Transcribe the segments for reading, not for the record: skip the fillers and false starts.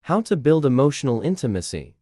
How to build emotional intimacy.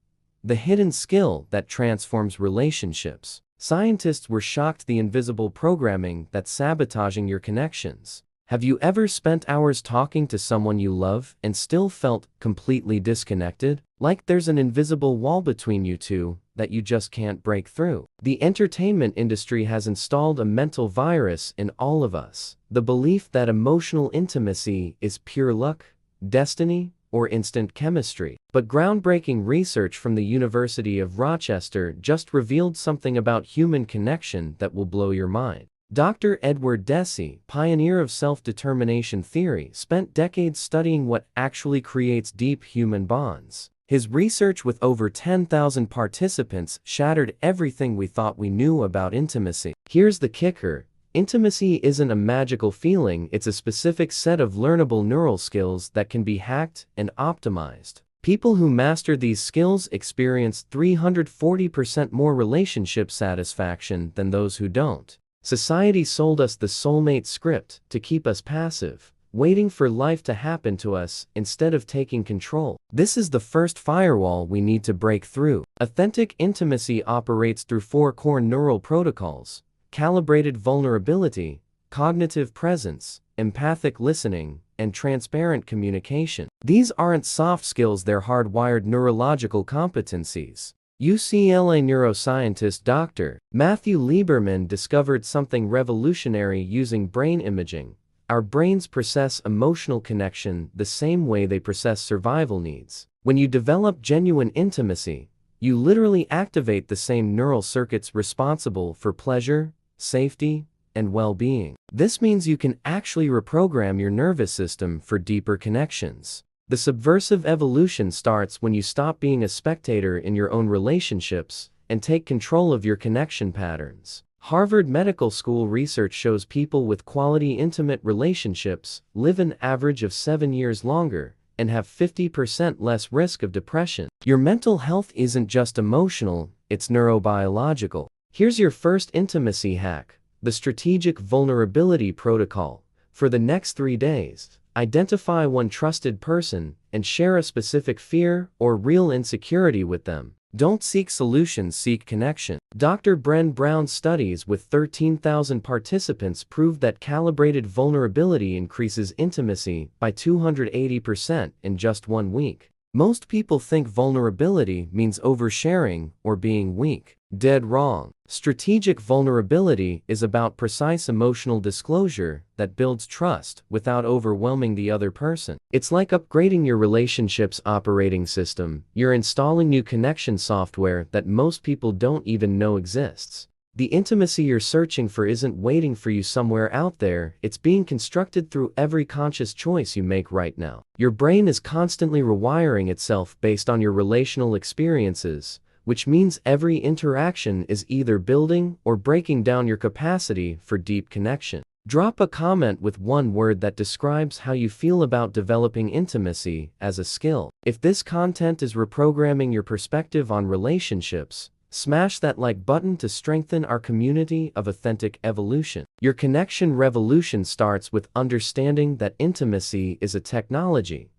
The hidden skill that transforms relationships. Scientists were shocked the invisible programming that's sabotaging your connections. Have you ever spent hours talking to someone you love and still felt completely disconnected? Like there's an invisible wall between you two that you just can't break through. The entertainment industry has installed a mental virus in all of us. The belief that emotional intimacy is pure luck, destiny, or instant chemistry. But groundbreaking research from the University of Rochester just revealed something about human connection that will blow your mind. Dr. Edward Deci, pioneer of self-determination theory, spent decades studying what actually creates deep human bonds. His research with over 10,000 participants shattered everything we thought we knew about intimacy. Here's the kicker. Intimacy isn't a magical feeling, it's a specific set of learnable neural skills that can be hacked and optimized. People who master these skills experience 340% more relationship satisfaction than those who don't. Society sold us the soulmate script to keep us passive, waiting for life to happen to us instead of taking control. This is the first firewall we need to break through. Authentic intimacy operates through 4 core neural protocols: calibrated vulnerability, cognitive presence, empathic listening, and transparent communication. These aren't soft skills, they're hardwired neurological competencies. UCLA neuroscientist Dr. Matthew Lieberman discovered something revolutionary using brain imaging. Our brains process emotional connection the same way they process survival needs. When you develop genuine intimacy, you literally activate the same neural circuits responsible for pleasure, safety, and well-being. This means you can actually reprogram your nervous system for deeper connections. The subversive evolution starts when you stop being a spectator in your own relationships and take control of your connection patterns. Harvard Medical School research shows people with quality intimate relationships live an average of 7 years longer and have 50% less risk of depression. Your mental health isn't just emotional, it's neurobiological. Here's your first intimacy hack: the strategic vulnerability protocol. For the next 3 days, identify one trusted person and share a specific fear or real insecurity with them. Don't seek solutions, seek connection. Dr. Bren Brown's studies with 13,000 participants proved that calibrated vulnerability increases intimacy by 280% in just 1 week. Most people think vulnerability means oversharing or being weak. Dead wrong. Strategic vulnerability is about precise emotional disclosure that builds trust without overwhelming the other person. It's like upgrading your relationship's operating system. You're installing new connection software that most people don't even know exists. The intimacy you're searching for isn't waiting for you somewhere out there, it's being constructed through every conscious choice you make right now. Your brain is constantly rewiring itself based on your relational experiences, which means every interaction is either building or breaking down your capacity for deep connection. Drop a comment with 1 word that describes how you feel about developing intimacy as a skill. If this content is reprogramming your perspective on relationships, smash that like button to strengthen our community of authentic evolution. Your connection revolution starts with understanding that intimacy is a technology,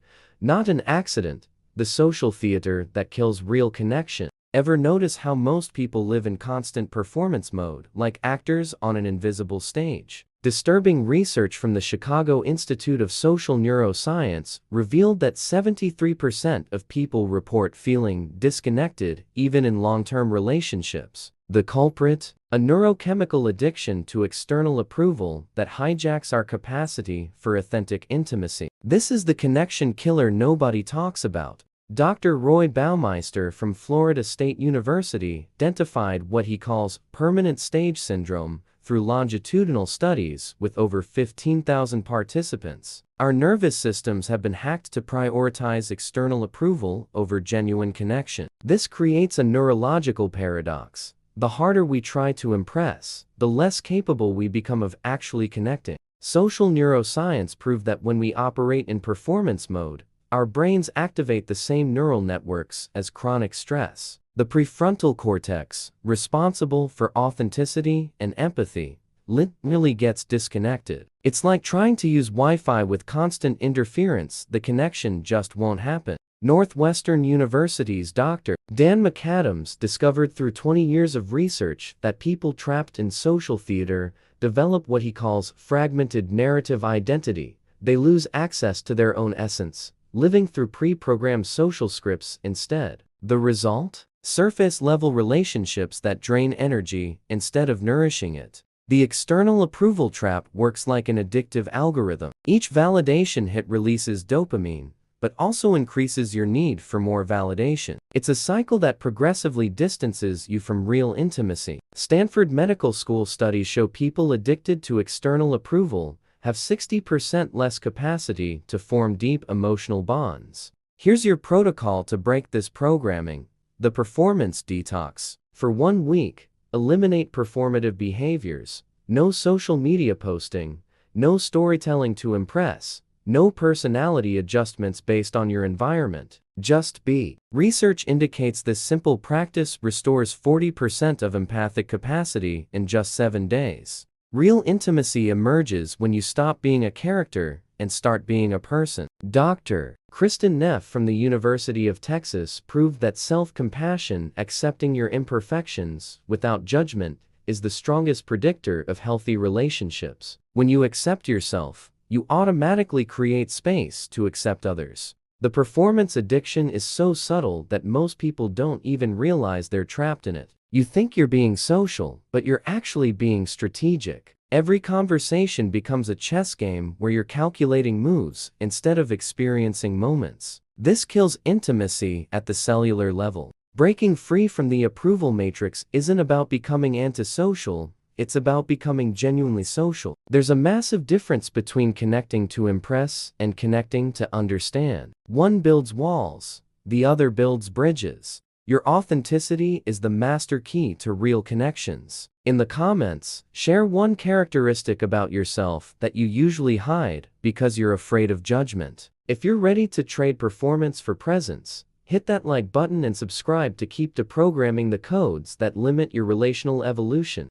not an accident, the social theater that kills real connection. Ever notice how most people live in constant performance mode, like actors on an invisible stage? Disturbing research from the Chicago Institute of Social Neuroscience revealed that 73% of people report feeling disconnected even in long-term relationships. The culprit? A neurochemical addiction to external approval that hijacks our capacity for authentic intimacy. This is the connection killer nobody talks about. Dr. Roy Baumeister from Florida State University identified what he calls permanent stage syndrome through longitudinal studies with over 15,000 participants. Our nervous systems have been hacked to prioritize external approval over genuine connection. This creates a neurological paradox. The harder we try to impress, the less capable we become of actually connecting. Social neuroscience proved that when we operate in performance mode, our brains activate the same neural networks as chronic stress. The prefrontal cortex, responsible for authenticity and empathy, literally gets disconnected. It's like trying to use Wi-Fi with constant interference, the connection just won't happen. Northwestern University's Dr. Dan McAdams discovered through 20 years of research that people trapped in social theater develop what he calls fragmented narrative identity. They lose access to their own essence, living through pre-programmed social scripts instead. The result? Surface-level relationships that drain energy instead of nourishing it. The external approval trap works like an addictive algorithm. Each validation hit releases dopamine, but also increases your need for more validation. It's a cycle that progressively distances you from real intimacy. Stanford Medical School studies show people addicted to external approval have 60% less capacity to form deep emotional bonds. Here's your protocol to break this programming: the performance detox. For 1 week, eliminate performative behaviors. No social media posting, no storytelling to impress, no personality adjustments based on your environment. Just be. Research indicates this simple practice restores 40% of empathic capacity in just 7 days. Real intimacy emerges when you stop being a character and start being a person. Dr. Kristen Neff from the University of Texas proved that self-compassion, accepting your imperfections without judgment, is the strongest predictor of healthy relationships. When you accept yourself, you automatically create space to accept others. The performance addiction is so subtle that most people don't even realize they're trapped in it. You think you're being social, but you're actually being strategic. Every conversation becomes a chess game where you're calculating moves instead of experiencing moments. This kills intimacy at the cellular level. Breaking free from the approval matrix isn't about becoming antisocial, it's about becoming genuinely social. There's a massive difference between connecting to impress and connecting to understand. One builds walls, the other builds bridges. Your authenticity is the master key to real connections. In the comments, share one characteristic about yourself that you usually hide because you're afraid of judgment. If you're ready to trade performance for presence, hit that like button and subscribe to keep deprogramming the codes that limit your relational evolution.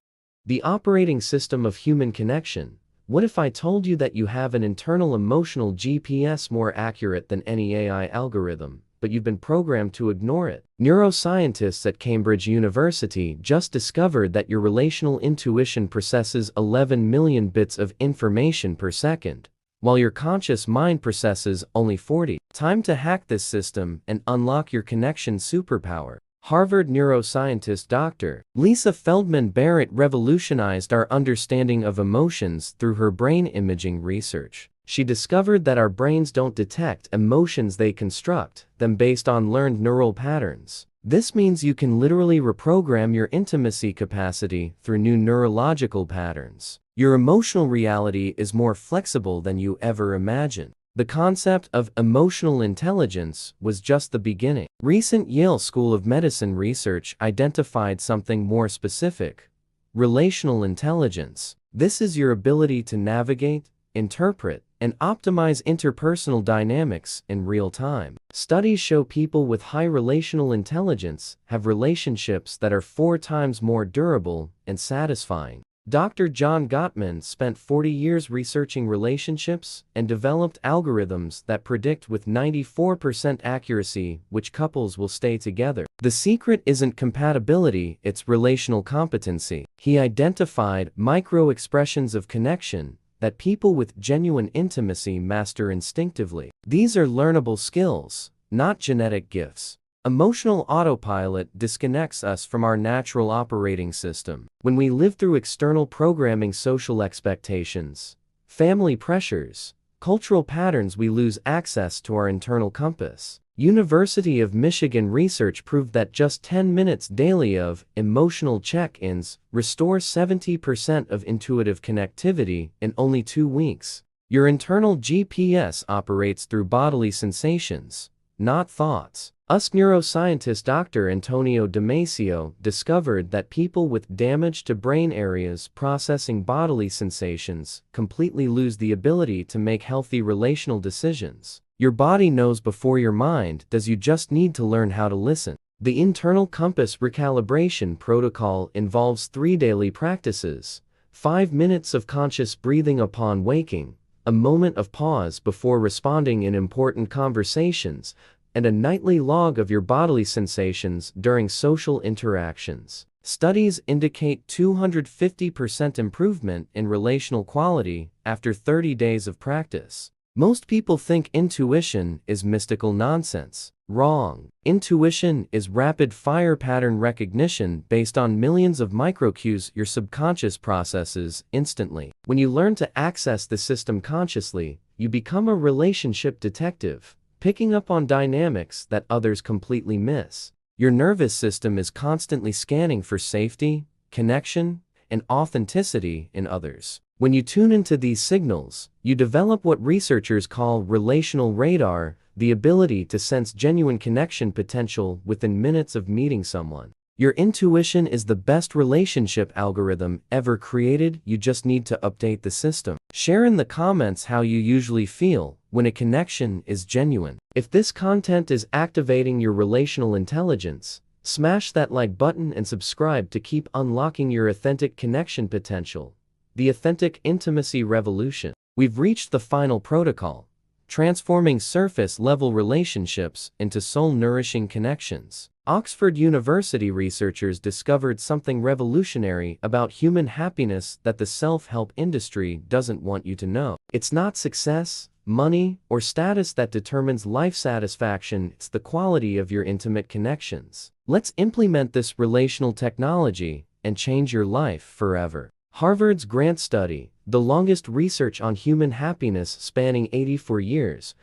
The operating system of human connection. What if I told you that you have an internal emotional GPS more accurate than any AI algorithm, but you've been programmed to ignore it? Neuroscientists at Cambridge University just discovered that your relational intuition processes 11 million bits of information per second, while your conscious mind processes only 40. Time to hack this system and unlock your connection superpower. Harvard neuroscientist Dr. Lisa Feldman Barrett revolutionized our understanding of emotions through her brain imaging research. She discovered that our brains don't detect emotions, they construct them based on learned neural patterns. This means you can literally reprogram your intimacy capacity through new neurological patterns. Your emotional reality is more flexible than you ever imagined. The concept of emotional intelligence was just the beginning. Recent Yale School of Medicine research identified something more specific: relational intelligence. This is your ability to navigate, interpret, and optimize interpersonal dynamics in real time. Studies show people with high relational intelligence have relationships that are 4 times more durable and satisfying. Dr. John Gottman spent 40 years researching relationships and developed algorithms that predict with 94% accuracy which couples will stay together. The secret isn't compatibility, it's relational competency. He identified micro-expressions of connection that people with genuine intimacy master instinctively. These are learnable skills, not genetic gifts. Emotional autopilot disconnects us from our natural operating system. When we live through external programming, social expectations, family pressures, cultural patterns, we lose access to our internal compass. University of Michigan research proved that just 10 minutes daily of emotional check-ins restore 70% of intuitive connectivity in only 2 weeks. Your internal GPS operates through bodily sensations, not thoughts. Neuroscientist Dr. Antonio Damasio discovered that people with damage to brain areas processing bodily sensations completely lose the ability to make healthy relational decisions. Your body knows before your mind does, you just need to learn how to listen. The internal compass recalibration protocol involves 3 daily practices: 5 minutes of conscious breathing upon waking, a moment of pause before responding in important conversations, and a nightly log of your bodily sensations during social interactions. Studies indicate 250% improvement in relational quality after 30 days of practice. Most people think intuition is mystical nonsense. Wrong. Intuition is rapid-fire pattern recognition based on millions of microcues your subconscious processes instantly. When you learn to access the system consciously, you become a relationship detective, picking up on dynamics that others completely miss. Your nervous system is constantly scanning for safety, connection, and authenticity in others. When you tune into these signals, you develop what researchers call relational radar, the ability to sense genuine connection potential within minutes of meeting someone. Your intuition is the best relationship algorithm ever created. You just need to update the system. Share in the comments how you usually feel when a connection is genuine. If this content is activating your relational intelligence, smash that like button and subscribe to keep unlocking your authentic connection potential. The authentic intimacy revolution. We've reached the final protocol, transforming surface-level relationships into soul-nourishing connections. Oxford University researchers discovered something revolutionary about human happiness that the self-help industry doesn't want you to know. It's not success, money, or status that determines life satisfaction, it's the quality of your intimate connections. Let's implement this relational technology and change your life forever. Harvard's Grant study, the longest research on human happiness spanning 84 years,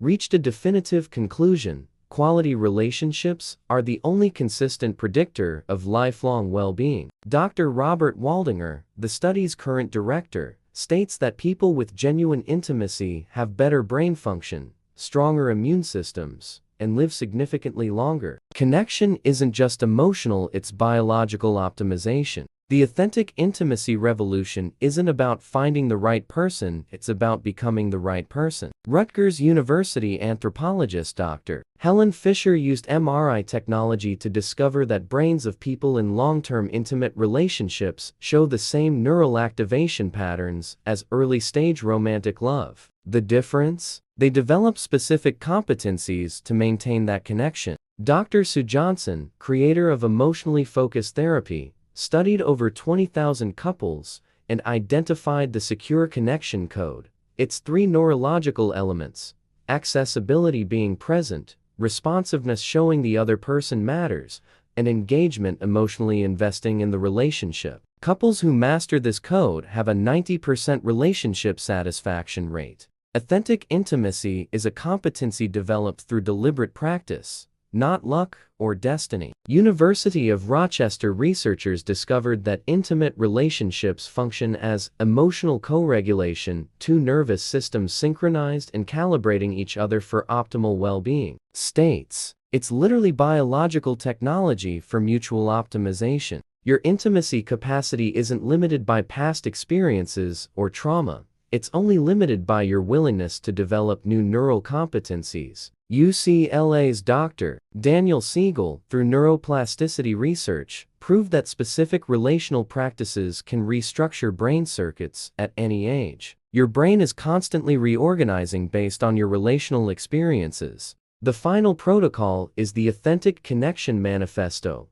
reached a definitive conclusion: quality relationships are the only consistent predictor of lifelong well-being. Dr. Robert Waldinger, the study's current director, states that people with genuine intimacy have better brain function, stronger immune systems, and live significantly longer. Connection isn't just emotional, it's biological optimization. The authentic intimacy revolution isn't about finding the right person, it's about becoming the right person. Rutgers University anthropologist Dr. Helen Fisher used MRI technology to discover that brains of people in long-term intimate relationships show the same neural activation patterns as early-stage romantic love. The difference? They develop specific competencies to maintain that connection. Dr. Sue Johnson, creator of emotionally focused therapy, studied over 20,000 couples and identified the secure connection code. Its 3 neurological elements: accessibility being present, responsiveness showing the other person matters, and engagement emotionally investing in the relationship. Couples who master this code have a 90% relationship satisfaction rate. Authentic intimacy is a competency developed through deliberate practice, not luck or destiny. University of Rochester researchers discovered that intimate relationships function as emotional co-regulation, 2 nervous systems synchronized and calibrating each other for optimal well-being. States, it's literally biological technology for mutual optimization. Your intimacy capacity isn't limited by past experiences or trauma. It's only limited by your willingness to develop new neural competencies. UCLA's Dr. Daniel Siegel, through neuroplasticity research, proved that specific relational practices can restructure brain circuits at any age. Your brain is constantly reorganizing based on your relational experiences. The final protocol is the Authentic Connection Manifesto.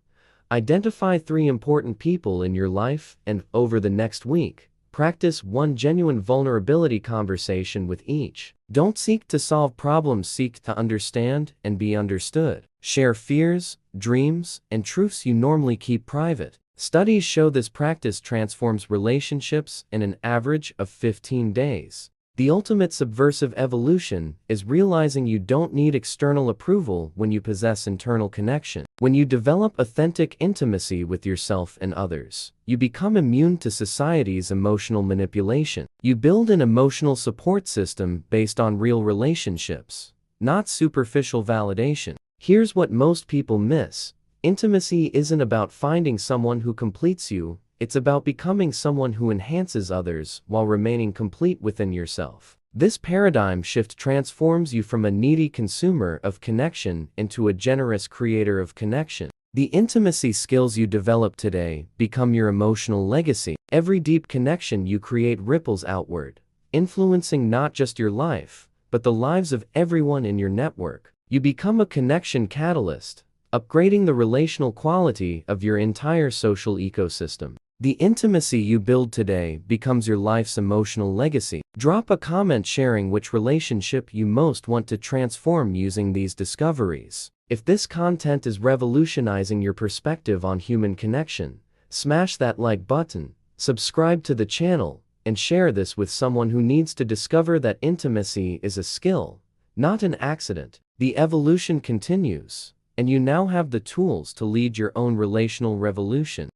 Identify 3 important people in your life and, over the next week, practice 1 genuine vulnerability conversation with each. Don't seek to solve problems, seek to understand and be understood. Share fears, dreams, and truths you normally keep private. Studies show this practice transforms relationships in an average of 15 days. The ultimate subversive evolution is realizing you don't need external approval when you possess internal connection. When you develop authentic intimacy with yourself and others, you become immune to society's emotional manipulation. You build an emotional support system based on real relationships, not superficial validation. Here's what most people miss: intimacy isn't about finding someone who completes you. It's about becoming someone who enhances others while remaining complete within yourself. This paradigm shift transforms you from a needy consumer of connection into a generous creator of connection. The intimacy skills you develop today become your emotional legacy. Every deep connection you create ripples outward, influencing not just your life, but the lives of everyone in your network. You become a connection catalyst, upgrading the relational quality of your entire social ecosystem. The intimacy you build today becomes your life's emotional legacy. Drop a comment sharing which relationship you most want to transform using these discoveries. If this content is revolutionizing your perspective on human connection, smash that like button, subscribe to the channel, and share this with someone who needs to discover that intimacy is a skill, not an accident. The evolution continues, and you now have the tools to lead your own relational revolution.